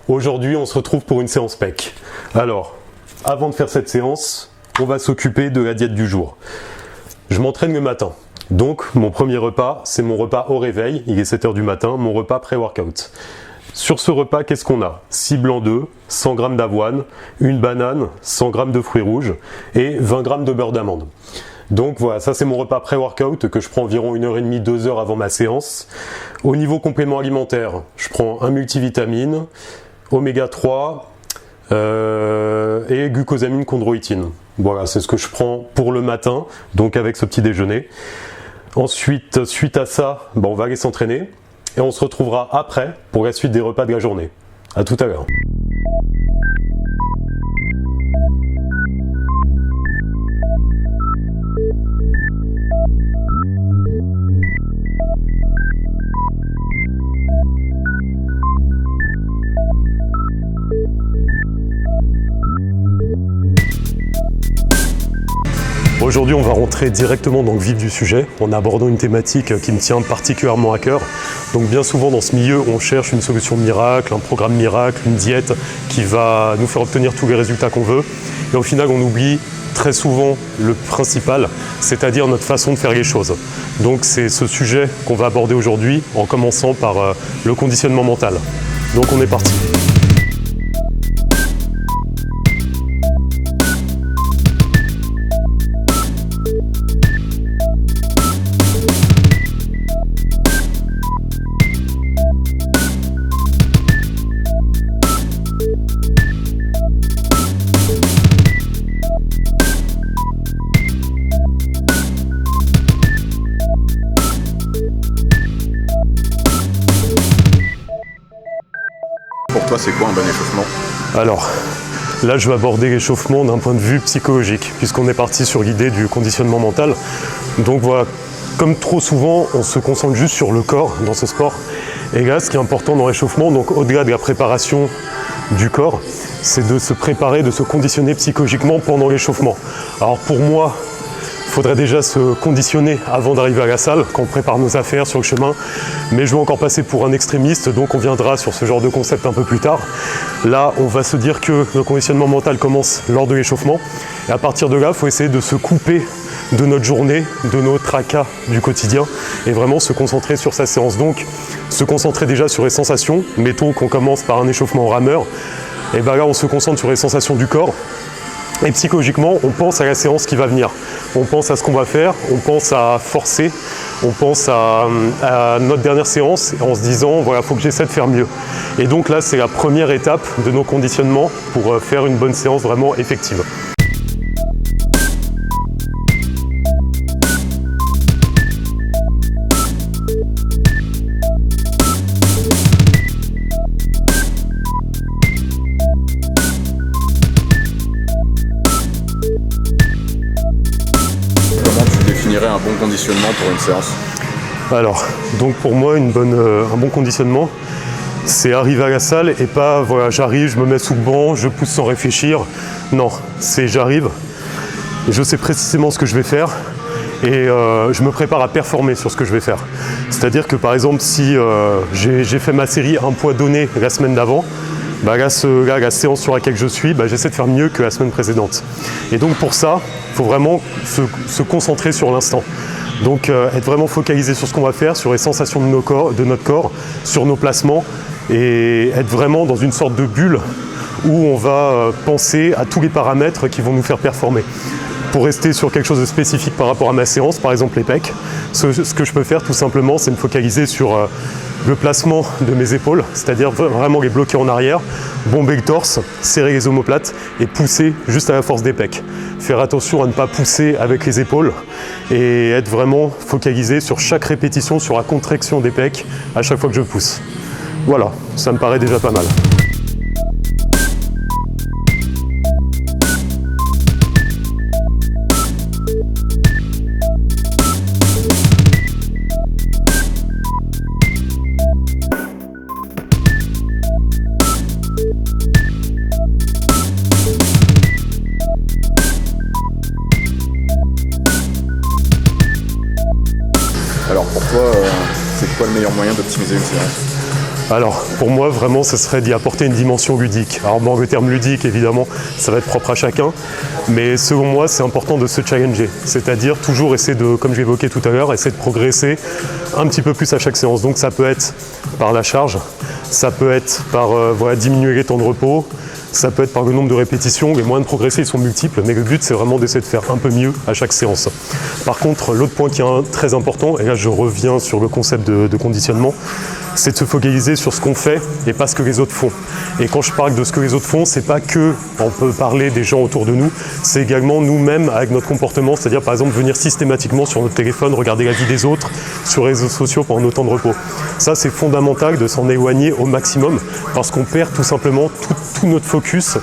Aujourd'hui, on se retrouve pour une séance PEC. Alors, avant de faire cette séance, on va s'occuper de la diète du jour. Je m'entraîne le matin. Donc, mon premier repas, c'est mon repas au réveil. Il est 7h du matin, mon repas pré-workout. Sur ce repas, qu'est-ce qu'on a? 6 blancs d'œufs, 100 g d'avoine, une banane, 100 g de fruits rouges et 20 g de beurre d'amande. Donc voilà, ça c'est mon repas pré-workout que je prends environ 1h30, 2h avant ma séance. Au niveau complément alimentaire, je prends un multivitamine, oméga 3 et glucosamine chondroïtine. Voilà, c'est ce que je prends pour le matin, donc avec ce petit déjeuner. Ensuite, suite à ça, on va aller s'entraîner et on se retrouvera après pour la suite des repas de la journée. À tout à l'heure. Aujourd'hui, on va rentrer directement dans le vif du sujet en abordant une thématique qui me tient particulièrement à cœur. Donc bien souvent dans ce milieu, on cherche une solution miracle, un programme miracle, une diète qui va nous faire obtenir tous les résultats qu'on veut. Et au final, on oublie très souvent le principal, c'est-à-dire notre façon de faire les choses. Donc c'est ce sujet qu'on va aborder aujourd'hui en commençant par le conditionnement mental. Donc on est parti. Pour toi, c'est quoi un bon échauffement? Alors, là je vais aborder l'échauffement d'un point de vue psychologique, puisqu'on est parti sur l'idée du conditionnement mental. Donc voilà, comme trop souvent, on se concentre juste sur le corps dans ce sport. Et là, ce qui est important dans l'échauffement, donc au-delà de la préparation du corps, c'est de se préparer, de se conditionner psychologiquement pendant l'échauffement. Alors pour moi, il faudrait déjà se conditionner avant d'arriver à la salle, quand on prépare nos affaires sur le chemin. Mais je vais encore passer pour un extrémiste, donc on viendra sur ce genre de concept un peu plus tard. Là, on va se dire que le conditionnement mental commence lors de l'échauffement. Et à partir de là, il faut essayer de se couper de notre journée, de nos tracas du quotidien, et vraiment se concentrer sur sa séance. Donc, se concentrer déjà sur les sensations. Mettons qu'on commence par un échauffement en rameur. Et bien là, on se concentre sur les sensations du corps. Et psychologiquement, on pense à la séance qui va venir. On pense à ce qu'on va faire, on pense à forcer, on pense à notre dernière séance en se disant, voilà, il faut que j'essaie de faire mieux. Et donc là, c'est la première étape de nos conditionnements pour faire une bonne séance vraiment effective. Un bon conditionnement pour une séance? Alors, donc pour moi, un bon conditionnement, c'est arriver à la salle et pas, voilà, j'arrive, je me mets sous le banc, je pousse sans réfléchir. Non, c'est j'arrive, je sais précisément ce que je vais faire et je me prépare à performer sur ce que je vais faire. C'est-à-dire que par exemple, si j'ai fait ma série un poids donné la semaine d'avant, la séance sur laquelle je suis, j'essaie de faire mieux que la semaine précédente. Et donc pour ça, il faut vraiment se concentrer sur l'instant. Donc être vraiment focalisé sur ce qu'on va faire, sur les sensations de notre corps, sur nos placements, et être vraiment dans une sorte de bulle où on va penser à tous les paramètres qui vont nous faire performer. Pour rester sur quelque chose de spécifique par rapport à ma séance, par exemple les pecs, ce que je peux faire tout simplement, c'est me focaliser sur le placement de mes épaules, c'est-à-dire vraiment les bloquer en arrière, bomber le torse, serrer les omoplates et pousser juste à la force des pecs. Faire attention à ne pas pousser avec les épaules et être vraiment focalisé sur chaque répétition, sur la contraction des pecs à chaque fois que je pousse. Voilà, ça me paraît déjà pas mal. Alors pour toi, c'est quoi le meilleur moyen d'optimiser une séance? Alors, pour moi, vraiment, ce serait d'y apporter une dimension ludique. Alors, bon, le terme ludique, évidemment, ça va être propre à chacun, mais selon moi, c'est important de se challenger. C'est-à-dire toujours essayer de, comme j'évoquais tout à l'heure, essayer de progresser un petit peu plus à chaque séance. Donc, ça peut être par la charge, ça peut être par diminuer les temps de repos, ça peut être par le nombre de répétitions. Les moyens de progresser, ils sont multiples, mais le but, c'est vraiment d'essayer de faire un peu mieux à chaque séance. Par contre, l'autre point qui est très important, et là, je reviens sur le concept de conditionnement, c'est de se focaliser sur ce qu'on fait et pas ce que les autres font. Et quand je parle de ce que les autres font, c'est pas que on peut parler des gens autour de nous, c'est également nous-mêmes avec notre comportement, c'est-à-dire par exemple venir systématiquement sur notre téléphone, regarder la vie des autres sur les réseaux sociaux pendant nos temps de repos. Ça, c'est fondamental de s'en éloigner au maximum parce qu'on perd tout simplement tout notre focus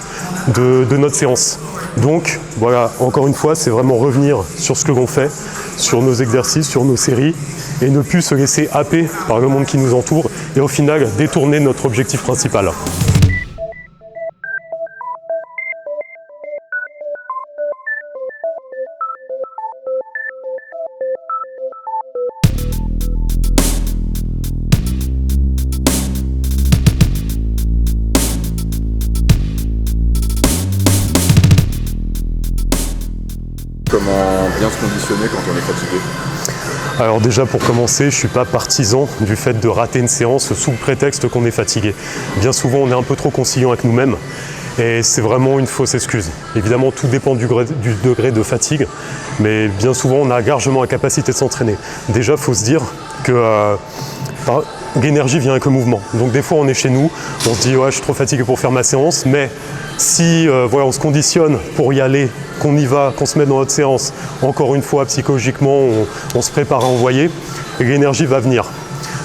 de notre séance. Donc voilà, encore une fois, c'est vraiment revenir sur ce que l'on fait, sur nos exercices, sur nos séries, et ne plus se laisser happer par le monde qui nous entoure et au final détourner notre objectif principal. Comment bien se conditionner quand on est fatigué? Alors déjà pour commencer, je ne suis pas partisan du fait de rater une séance sous le prétexte qu'on est fatigué. Bien souvent on est un peu trop conciliant avec nous-mêmes et c'est vraiment une fausse excuse. Évidemment tout dépend du degré de fatigue, mais bien souvent on a largement la capacité de s'entraîner. Déjà il faut se dire que l'énergie vient avec le mouvement. Donc des fois on est chez nous, on se dit ouais je suis trop fatigué pour faire ma séance, mais si on se conditionne pour y aller, qu'on y va, qu'on se met dans notre séance, encore une fois psychologiquement on se prépare à envoyer, et l'énergie va venir.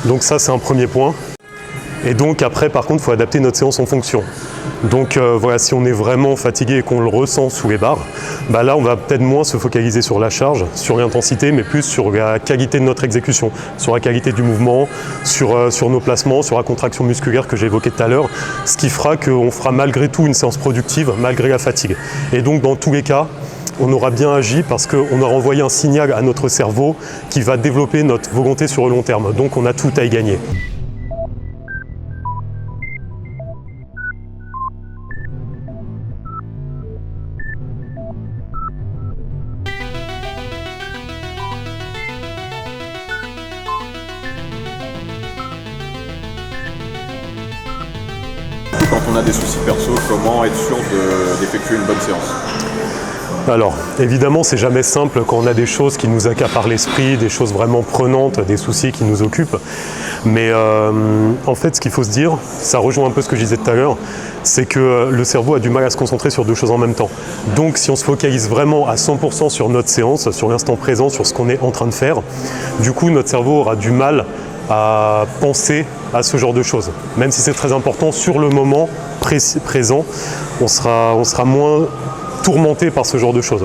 Donc ça c'est un premier point. Et donc après par contre il faut adapter notre séance en fonction. Donc si on est vraiment fatigué et qu'on le ressent sous les barres, là on va peut-être moins se focaliser sur la charge, sur l'intensité, mais plus sur la qualité de notre exécution, sur la qualité du mouvement, sur nos placements, sur la contraction musculaire que j'ai évoquée tout à l'heure, ce qui fera qu'on fera malgré tout une séance productive, malgré la fatigue. Et donc dans tous les cas, on aura bien agi parce qu'on aura envoyé un signal à notre cerveau qui va développer notre volonté sur le long terme. Donc on a tout à y gagner. Quand on a des soucis perso, comment être sûr d'effectuer une bonne séance? Alors, évidemment, c'est jamais simple quand on a des choses qui nous accaparent l'esprit, des choses vraiment prenantes, des soucis qui nous occupent. Mais en fait, ce qu'il faut se dire, ça rejoint un peu ce que je disais tout à l'heure, c'est que le cerveau a du mal à se concentrer sur deux choses en même temps. Donc, si on se focalise vraiment à 100% sur notre séance, sur l'instant présent, sur ce qu'on est en train de faire, du coup, notre cerveau aura du mal à penser à ce genre de choses. Même si c'est très important, sur le moment présent, on sera moins tourmenté par ce genre de choses.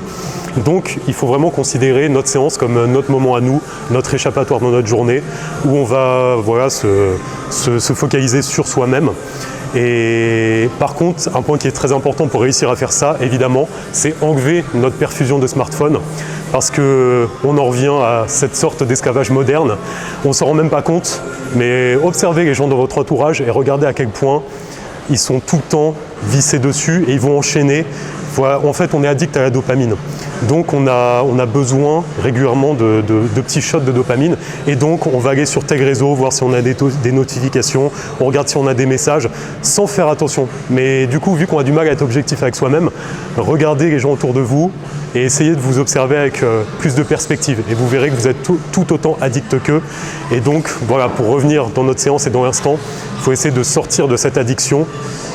Donc il faut vraiment considérer notre séance comme notre moment à nous, notre échappatoire dans notre journée, où on va se focaliser sur soi-même. Et par contre, un point qui est très important pour réussir à faire ça, évidemment, c'est enlever notre perfusion de smartphone, parce qu'on en revient à cette sorte d'esclavage moderne. On ne s'en rend même pas compte, mais observez les gens dans votre entourage et regardez à quel point ils sont tout le temps vissés dessus et ils vont enchaîner. En fait, on est addict à la dopamine. Donc, on a besoin régulièrement de petits shots de dopamine. Et donc, on va aller sur tel réseau, voir si on a des notifications, on regarde si on a des messages, sans faire attention. Mais du coup, vu qu'on a du mal à être objectif avec soi-même, regardez les gens autour de vous et essayez de vous observer avec plus de perspective. Et vous verrez que vous êtes tout autant addict qu'eux. Et donc, voilà, pour revenir dans notre séance et dans l'instant, il faut essayer de sortir de cette addiction.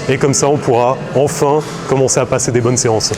Et comme ça, on pourra enfin commencer à passer des bonnes séances.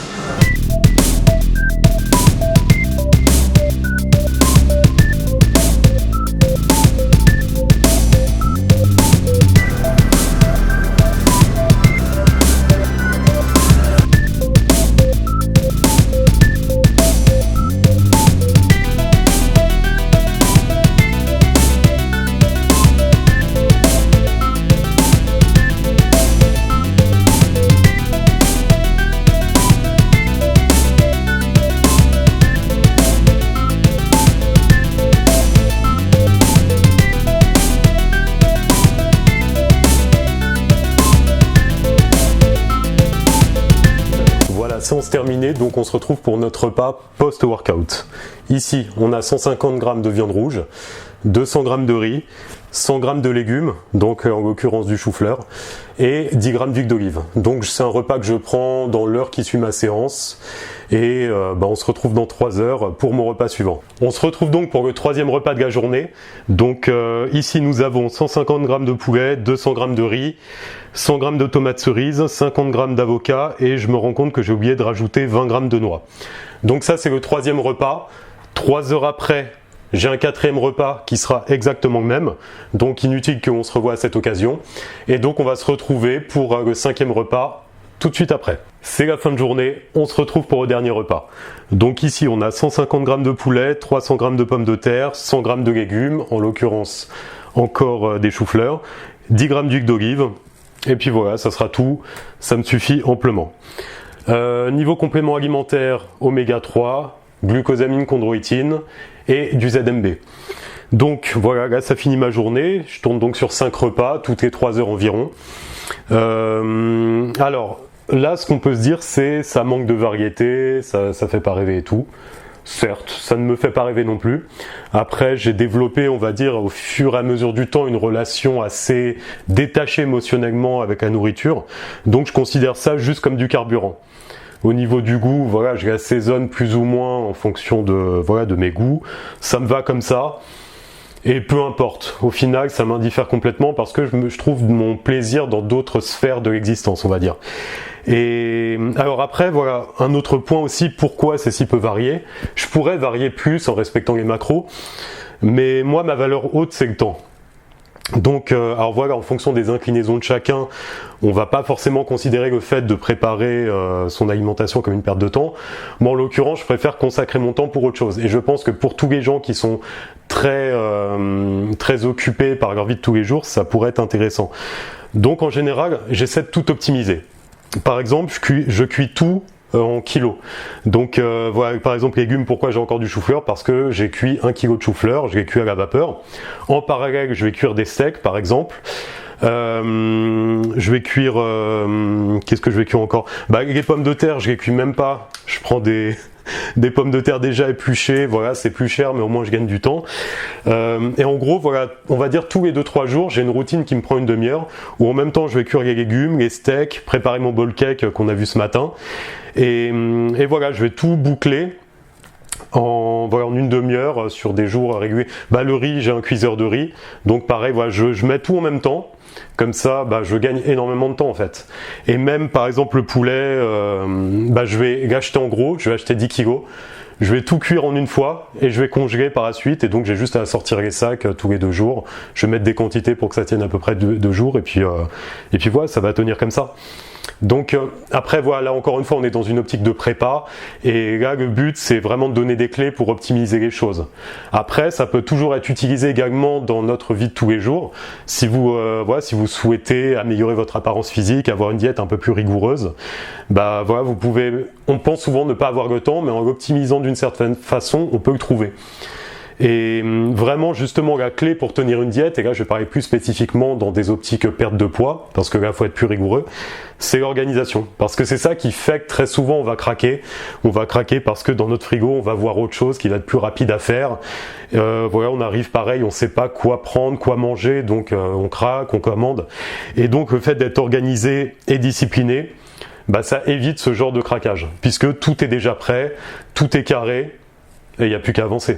séance terminée, donc on se retrouve pour notre repas post-workout. Ici, on a 150 g de viande rouge, 200 g de riz, 100 g de légumes, donc en l'occurrence du chou-fleur, et 10 g d'huile d'olive. Donc c'est un repas que je prends dans l'heure qui suit ma séance, et on se retrouve dans 3 heures pour mon repas suivant. On se retrouve donc pour le troisième repas de la journée. Donc ici nous avons 150 g de poulet, 200 g de riz, 100 g de tomates cerises, 50 g d'avocat, et je me rends compte que j'ai oublié de rajouter 20 g de noix. Donc ça c'est le troisième repas. 3 heures après, j'ai un quatrième repas qui sera exactement le même, donc inutile qu'on se revoie à cette occasion. Et donc on va se retrouver pour le cinquième repas tout de suite après. C'est la fin de journée, on se retrouve pour le dernier repas. Donc ici on a 150 g de poulet, 300 g de pommes de terre, 100 g de légumes, en l'occurrence encore des choux-fleurs, 10 g d'huile d'olive, et puis voilà, ça sera tout, ça me suffit amplement. Niveau complément alimentaire, oméga 3, glucosamine, chondroïtine et du ZMB. Donc voilà, là ça finit ma journée, je tourne donc sur 5 repas, toutes les 3 heures environ. Alors là ce qu'on peut se dire c'est ça manque de variété, ça fait pas rêver et tout. Certes, ça ne me fait pas rêver non plus. Après, j'ai développé, on va dire, au fur et à mesure du temps, une relation assez détachée émotionnellement avec la nourriture. Donc je considère ça juste comme du carburant. Au niveau du goût, voilà, je l'assaisonne plus ou moins en fonction de mes goûts. Ça me va comme ça. Et peu importe. Au final, ça m'indiffère complètement parce que je trouve mon plaisir dans d'autres sphères de l'existence, on va dire. Et alors après, voilà, un autre point aussi, pourquoi c'est si peu varié. Je pourrais varier plus en respectant les macros, mais moi, ma valeur haute, c'est le temps. Donc, alors voilà, en fonction des inclinaisons de chacun, on va pas forcément considérer le fait de préparer son alimentation comme une perte de temps. Moi, en l'occurrence, je préfère consacrer mon temps pour autre chose. Et je pense que pour tous les gens qui sont très occupés par leur vie de tous les jours, ça pourrait être intéressant. Donc, en général, j'essaie de tout optimiser. Par exemple, je cuis tout en kilos. Donc voilà, par exemple légumes, pourquoi j'ai encore du chou-fleur? Parce que j'ai cuit 1 kg de chou-fleur, je l'ai cuit à la vapeur. En parallèle, je vais cuire des steaks par exemple. Je vais cuire qu'est-ce que je vais cuire encore? Les pommes de terre, je les cuis même pas. Je prends des pommes de terre déjà épluchées, voilà, c'est plus cher mais au moins je gagne du temps. Et en gros, voilà, on va dire tous les 2-3 jours, j'ai une routine qui me prend une demi-heure où en même temps je vais cuire les légumes, les steaks, préparer mon bowl cake qu'on a vu ce matin. Et voilà, je vais tout boucler en une demi-heure sur des jours réguliers. Le riz, j'ai un cuiseur de riz, donc pareil, voilà, je mets tout en même temps. Comme ça, je gagne énormément de temps en fait. Et même par exemple le poulet, je vais l'acheter en gros, je vais acheter 10 kg. Je vais tout cuire en une fois et je vais congeler par la suite. Et donc j'ai juste à sortir les sacs tous les 2 jours. Je vais mettre des quantités pour que ça tienne à peu près 2 jours. Et puis voilà, ça va tenir comme ça. Donc après voilà, encore une fois on est dans une optique de prépa et là le but c'est vraiment de donner des clés pour optimiser les choses. Après ça peut toujours être utilisé également dans notre vie de tous les jours. Si vous souhaitez améliorer votre apparence physique, avoir une diète un peu plus rigoureuse, vous pouvez, on pense souvent ne pas avoir le temps, mais en l'optimisant d'une certaine façon on peut le trouver. Et vraiment justement la clé pour tenir une diète, et là je vais parler plus spécifiquement dans des optiques perte de poids, parce que là il faut être plus rigoureux, c'est l'organisation. Parce que c'est ça qui fait que très souvent on va craquer parce que dans notre frigo on va voir autre chose qui va être plus rapide à faire. On arrive pareil, on sait pas quoi prendre, quoi manger, donc on craque, on commande. Et donc le fait d'être organisé et discipliné, ça évite ce genre de craquage, puisque tout est déjà prêt, tout est carré, et il n'y a plus qu'à avancer.